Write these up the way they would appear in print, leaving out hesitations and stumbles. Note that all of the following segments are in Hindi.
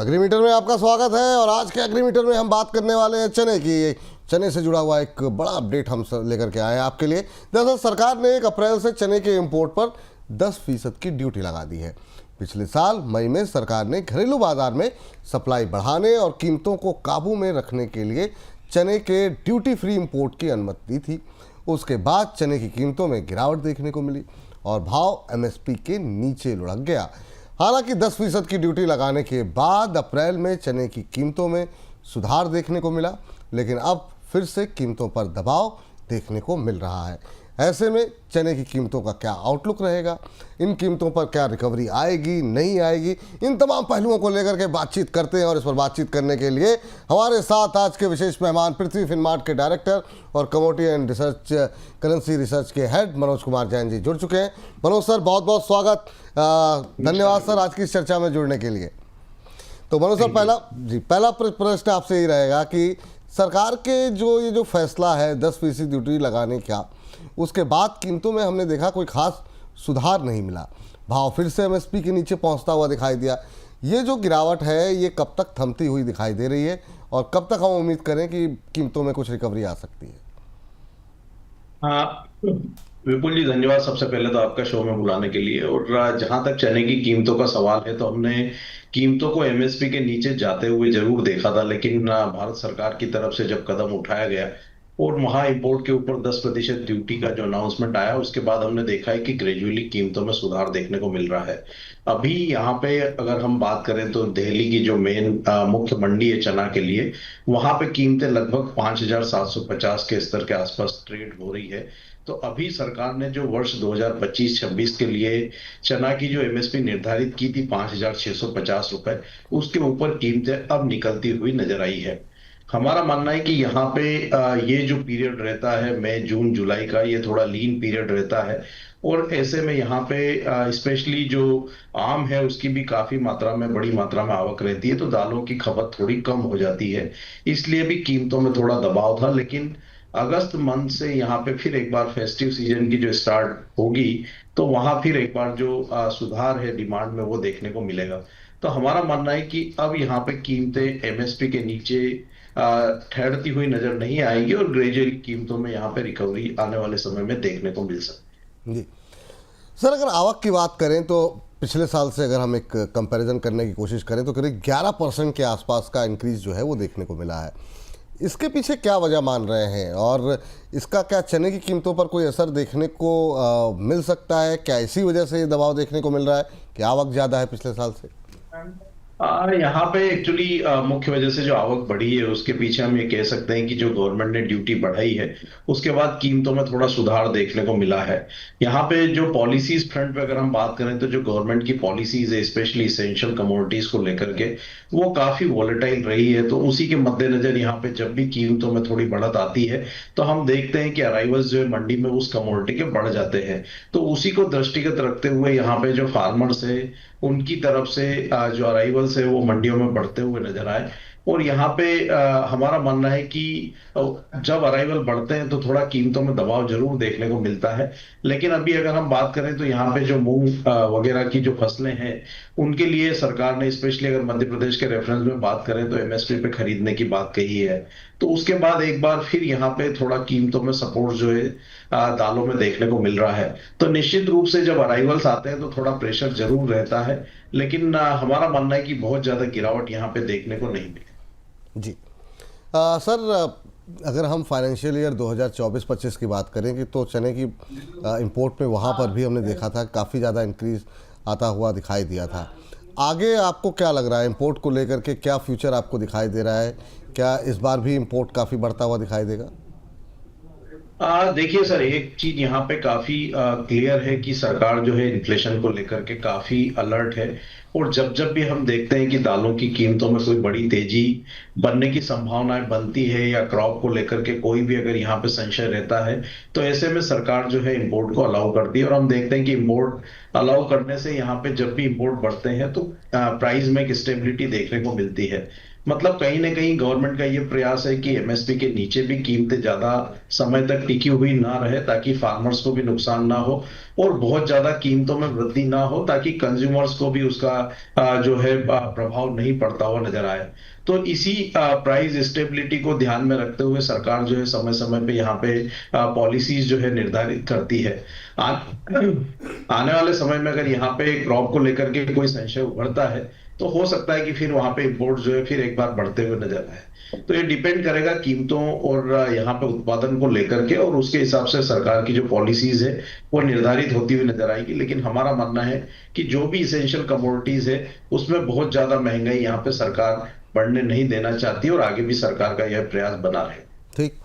एग्रीमीटर में आपका स्वागत है। और आज के एग्रीमीटर में हम बात करने वाले हैं चने की। चने से जुड़ा हुआ एक बड़ा अपडेट हम लेकर के आए हैं आपके लिए। दरअसल सरकार ने 1 अप्रैल से चने के इंपोर्ट पर 10% की ड्यूटी लगा दी है। पिछले साल मई में सरकार ने घरेलू बाजार में सप्लाई बढ़ाने और कीमतों को काबू में रखने के लिए चने के ड्यूटी फ्री इंपोर्ट की अनुमति दी थी। उसके बाद चने की कीमतों में गिरावट देखने को मिली और भाव एमएसपी के नीचे लुढ़क गया। हालांकि 10% की ड्यूटी लगाने के बाद अप्रैल में चने की कीमतों में सुधार देखने को मिला, लेकिन अब फिर से कीमतों पर दबाव देखने को मिल रहा है। ऐसे में चने की कीमतों का क्या आउटलुक रहेगा, इन कीमतों पर क्या रिकवरी आएगी नहीं आएगी, इन तमाम पहलुओं को लेकर के बातचीत करते हैं। और इस पर बातचीत करने के लिए हमारे साथ आज के विशेष मेहमान पृथ्वी फिनमार्ट के डायरेक्टर और commodity and research currency research के हेड मनोज कुमार जैन जी जुड़ चुके हैं। मनोज सर, बहुत बहुत स्वागत, धन्यवाद सर आज की इस चर्चा में जुड़ने के लिए। तो मनोज सर, पहला प्रश्न आपसे ही रहेगा कि सरकार के ये जो फैसला है 10% ड्यूटी लगाने का, उसके बाद कीमतों में हमने देखा कोई खास सुधार नहीं मिला, भाव फिर से एमएसपी के नीचे पहुंचता हुआ दिखाई दिया। ये जो गिरावट है ये कब तक थमती हुई दिखाई दे रही है और कब तक हम उम्मीद करें कि कीमतों में कुछ रिकवरी आ सकती है? विपुल जी, धन्यवाद सबसे पहले तो आपका शो में बुलाने के लिए। और जहां तक चने की कीमतों का सवाल है तो हमने कीमतों को एमएसपी के नीचे जाते हुए जरूर देखा था, लेकिन भारत सरकार की तरफ से जब कदम उठाया गया और महा इंपोर्ट के ऊपर 10% ड्यूटी का जो अनाउंसमेंट आया, उसके बाद हमने देखा है कि ग्रेजुअली कीमतों में सुधार देखने को मिल रहा है। अभी यहाँ पे अगर हम बात करें तो दिल्ली की जो मेन मुख्य मंडी है चना के लिए, वहां पे कीमतें लगभग 5,750 के स्तर के आसपास ट्रेड हो रही है। तो अभी सरकार ने जो वर्ष 2025-26 के लिए चना की जो एमएसपी निर्धारित की थी 5,650 रुपए, उसके ऊपर कीमतें अब निकलती हुई नजर आई है। हमारा मानना है कि यहाँ पे ये जो पीरियड रहता है मई जून जुलाई का, ये थोड़ा लीन पीरियड रहता है। और ऐसे में यहाँ पे स्पेशली जो आम है उसकी भी काफी मात्रा में, बड़ी मात्रा में आवक रहती है, तो दालों की खपत थोड़ी कम हो जाती है, इसलिए भी कीमतों में थोड़ा दबाव था। लेकिन अगस्त मंथ से यहाँ पे फिर एक बार फेस्टिव सीजन की जो स्टार्ट होगी, तो वहां फिर एक बार जो सुधार है डिमांड में वो देखने को मिलेगा। तो हमारा मानना है कि अब यहाँ पे कीमतें एमएसपी के नीचे ठहरती हुई नजर नहीं आएगी और ग्रेजुअली कीमतों में यहाँ पे रिकवरी आने वाले समय में देखने को मिल सकती है। जी सर, अगर आवक की बात करें तो पिछले साल से अगर हम एक कंपैरिजन करने की कोशिश करें तो करीब 11% के आसपास का इंक्रीज जो है वो देखने को मिला है। इसके पीछे क्या वजह मान रहे हैं और इसका क्या चने की कीमतों पर कोई असर देखने को मिल सकता है? क्या इसी वजह से ये दबाव देखने को मिल रहा है कि आवक ज़्यादा है पिछले साल से? यहाँ पे एक्चुअली मुख्य वजह से जो आवक बढ़ी है उसके पीछे हम ये कह सकते हैं कि जो गवर्नमेंट ने ड्यूटी बढ़ाई है उसके बाद कीमतों में थोड़ा सुधार देखने को मिला है। यहाँ पे जो पॉलिसीज फ्रंट पे अगर हम बात करें तो जो गवर्नमेंट की पॉलिसीज है स्पेशली इसेंशियल कमोडिटीज को लेकर के, वो काफी वॉलेटाइल रही है। तो उसी के मद्देनजर यहाँ पे जब भी कीमतों में थोड़ी बढ़त आती है तो हम देखते हैं कि अराइवल्स जो है मंडी में उस कमोडिटी के बढ़ जाते हैं। तो उसी को दृष्टिगत रखते हुए यहाँ पे जो फार्मर्स है उनकी तरफ से जो अराइवल्स है वो मंडियों में बढ़ते हुए नजर आए। और यहाँ पे हमारा मानना है कि जब अराइवल बढ़ते हैं तो थोड़ा कीमतों में दबाव जरूर देखने को मिलता है। लेकिन अभी अगर हम बात करें तो यहाँ पे जो मूंग वगैरह की जो फसलें हैं उनके लिए सरकार ने स्पेशली अगर मध्य प्रदेश के रेफरेंस में बात करें तो एमएसपी पे खरीदने की बात कही है। तो उसके बाद एक बार फिर यहाँ पे थोड़ा कीमतों में सपोर्ट जो है दालों में देखने को मिल रहा है। तो निश्चित रूप से जब अराइवल्स आते हैं तो थोड़ा प्रेशर जरूर रहता है, लेकिन हमारा मानना है कि बहुत ज्यादा गिरावट यहाँ पे देखने को नहीं मिली। जी सर, अगर हम फाइनेंशियल ईयर 2024-25 की बात करें कि तो चने की इंपोर्ट में वहाँ पर भी हमने देखा था काफ़ी ज़्यादा इंक्रीज आता हुआ दिखाई दिया था। आगे आपको क्या लग रहा है इंपोर्ट को लेकर के, क्या फ्यूचर आपको दिखाई दे रहा है? क्या इस बार भी इंपोर्ट काफ़ी बढ़ता हुआ दिखाई देगा? देखिए सर, एक चीज यहाँ पे काफी क्लियर है कि सरकार जो है इन्फ्लेशन को लेकर के काफी अलर्ट है। और जब जब भी हम देखते हैं कि दालों की कीमतों में कोई बड़ी तेजी बनने की संभावनाएं बनती है या क्रॉप को लेकर के कोई भी अगर यहाँ पे संशय रहता है, तो ऐसे में सरकार जो है इंपोर्ट को अलाउ करती है। और हम देखते हैं कि इंपोर्ट अलाउ करने से यहाँ पे जब भी इंपोर्ट बढ़ते हैं तो प्राइस में एक स्टेबिलिटी देखने को मिलती है। मतलब कहीं ना कहीं गवर्नमेंट का ये प्रयास है कि एमएसपी के नीचे भी कीमतें ज्यादा समय तक टिकी हुई ना रहे, ताकि फार्मर्स को भी नुकसान ना हो और बहुत ज्यादा कीमतों में वृद्धि ना हो, ताकि कंज्यूमर्स को भी उसका जो है प्रभाव नहीं पड़ता हुआ नजर आए। तो इसी प्राइस स्टेबिलिटी को ध्यान में रखते हुए सरकार जो है समय समय पे यहाँ पे पॉलिसीज जो है निर्धारित करती है। आ, आने वाले समय में अगर यहाँ पे क्रॉप को लेकर के कोई संशय उभरता है तो हो सकता है कि फिर वहां पे इंपोर्ट जो है फिर एक बार बढ़ते हुए नजर आए। तो ये डिपेंड करेगा कीमतों और यहाँ पे उत्पादन को लेकर के, और उसके हिसाब से सरकार की जो पॉलिसीज है वो निर्धारित होती हुई नजर आएगी। लेकिन हमारा मानना है कि जो भी इसेंशियल कमोडिटीज है उसमें बहुत ज्यादा महंगाई यहाँ पे सरकार बढ़ने नहीं देना चाहती, और आगे भी सरकार का यह प्रयास बना रहे। ठीक।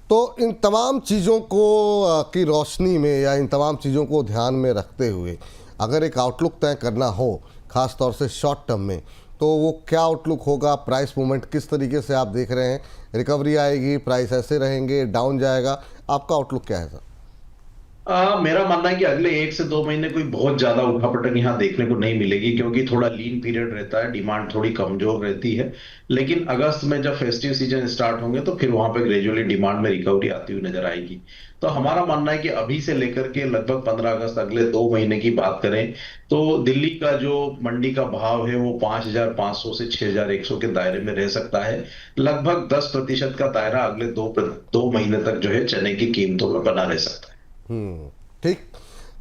तो इन तमाम चीज़ों को की रोशनी में या इन तमाम चीज़ों को ध्यान में रखते हुए अगर एक आउटलुक तय करना हो, ख़ास तौर से शॉर्ट टर्म में, तो वो क्या आउटलुक होगा? प्राइस मूवमेंट किस तरीके से आप देख रहे हैं? रिकवरी आएगी, प्राइस ऐसे रहेंगे, डाउन जाएगा? आपका आउटलुक क्या है सर? मेरा मानना है कि अगले 1 से 2 महीने कोई बहुत ज्यादा उठापटक यहाँ देखने को नहीं मिलेगी, क्योंकि थोड़ा लीन पीरियड रहता है, डिमांड थोड़ी कमजोर रहती है। लेकिन अगस्त में जब फेस्टिव सीजन स्टार्ट होंगे तो फिर वहां पे ग्रेजुअली डिमांड में रिकवरी आती हुई नजर आएगी। तो हमारा मानना है कि अभी से लेकर के लगभग 15 अगस्त, अगले 2 महीने की बात करें तो दिल्ली का जो मंडी का भाव है वो 5,500 से 6,100 के दायरे में रह सकता है। लगभग 10% का दायरा अगले दो महीने तक जो है चने की कीमतों में बना रह सकता है। ठीक।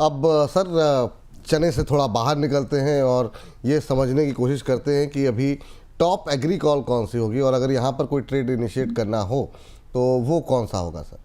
अब सर, चने से थोड़ा बाहर निकलते हैं और ये समझने की कोशिश करते हैं कि अभी टॉप एग्री कॉल कौन सी होगी, और अगर यहाँ पर कोई ट्रेड इनिशिएट करना हो तो वो कौन सा होगा सर?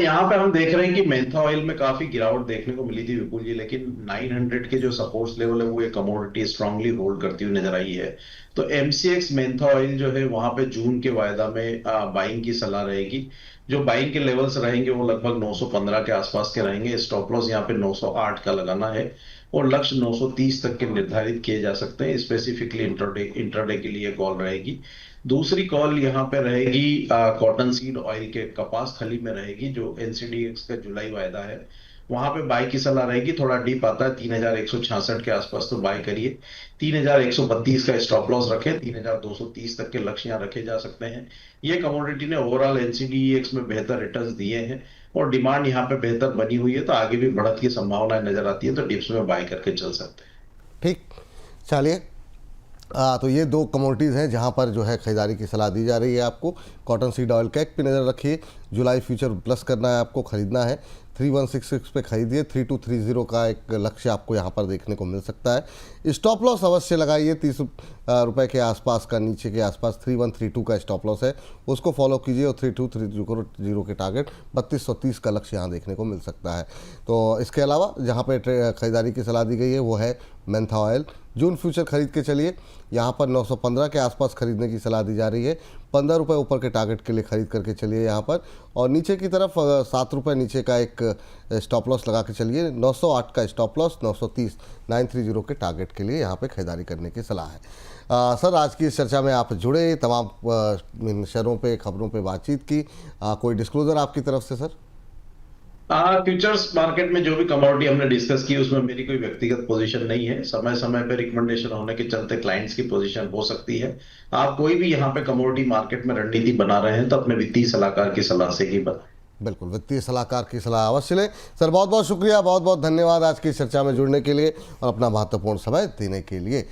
यहाँ पे हम देख रहे हैं कि मेंथा ऑयल में काफी गिरावट देखने को मिली थी विपुल जी, लेकिन 900 के जो सपोर्ट्स लेवल है वो ये कमोडिटी स्ट्रांगली होल्ड करती हुई नजर आई है। तो एमसीएक्स मेंथा ऑयल जो है वहां पे जून के वायदा में बाइंग की सलाह रहेगी। जो बाइंग के लेवल्स रहेंगे वो लगभग 915 के आसपास के रहेंगे। स्टॉप लॉस यहाँ पे 908 का लगाना है और लक्ष्य 930 तक के निर्धारित किए जा सकते हैं। स्पेसिफिकली इंट्राडे के लिए कॉल रहेगी। दूसरी कॉल यहाँ पे रहेगी कॉटन सीड ऑयल के कपास खली में रहेगी, जो एनसीडीएक्स का जुलाई वायदा है। वहां पे बाय की सलाह रहेगी। थोड़ा डीप आता है 3,166 के आसपास, तो बाय करिए। 3,132 का स्टॉप लॉस रखें। 3,230 तक के लक्ष्य यहाँ रखे जा सकते हैं। ये कमोडिटी ने ओवरऑल एनसीडीएक्स में बेहतर रिटर्न्स दिए हैं और डिमांड यहाँ पे बेहतर बनी हुई है, तो आगे भी बढ़त की संभावनाएं नजर आती है, तो डिप्स में बाय करके चल सकते हैं। ठीक, चलिए। तो ये दो कमोडिटीज़ हैं जहाँ पर जो है खरीदारी की सलाह दी जा रही है आपको। कॉटन सीड ऑयल कैक पे नज़र रखिए, जुलाई फ्यूचर प्लस करना है आपको, ख़रीदना है 3166 पे खरीदिए। 3230 का एक लक्ष्य आपको यहाँ पर देखने को मिल सकता है। स्टॉप लॉस अवश्य लगाइए, 30 रुपये के आसपास का, नीचे के आसपास 3132 का स्टॉप लॉस है, उसको फॉलो कीजिए। और 3230 के टारगेट 3230 का लक्ष्य यहाँ देखने को मिल सकता है। तो इसके अलावा जहाँ पर खरीदारी की सलाह दी गई है वो है मेंथा ऑयल। जून फ्यूचर खरीद के चलिए, यहाँ पर 915 के आसपास खरीदने की सलाह दी जा रही है। 15 रुपये ऊपर के टारगेट के लिए खरीद करके चलिए यहाँ पर, और नीचे की तरफ 7 रुपये नीचे का एक स्टॉप लॉस लगा के चलिए। 908 का स्टॉप लॉस, 930 के टारगेट के लिए यहाँ पे खरीदारी करने की सलाह है। सर, आज की इस चर्चा में आप जुड़े, तमाम शेयरों पे, खबरों पे बातचीत की। कोई डिस्क्लोजर आपकी तरफ से सर? फ्यूचर्स मार्केट में जो भी कमोडिटी हमने डिस्कस की उसमें मेरी कोई व्यक्तिगत पोजीशन नहीं है। समय समय पर रिकमेंडेशन होने के चलते क्लाइंट्स की पोजीशन हो सकती है। आप कोई भी यहाँ पे कमोडिटी मार्केट में रणनीति बना रहे हैं तो अपने वित्तीय सलाहकार की सलाह से ही बनाएं। बिल्कुल, वित्तीय सलाहकार की सलाह अवश्य लें। सर, बहुत बहुत शुक्रिया, बहुत बहुत धन्यवाद आज की चर्चा में जुड़ने के लिए और अपना महत्वपूर्ण समय देने के लिए।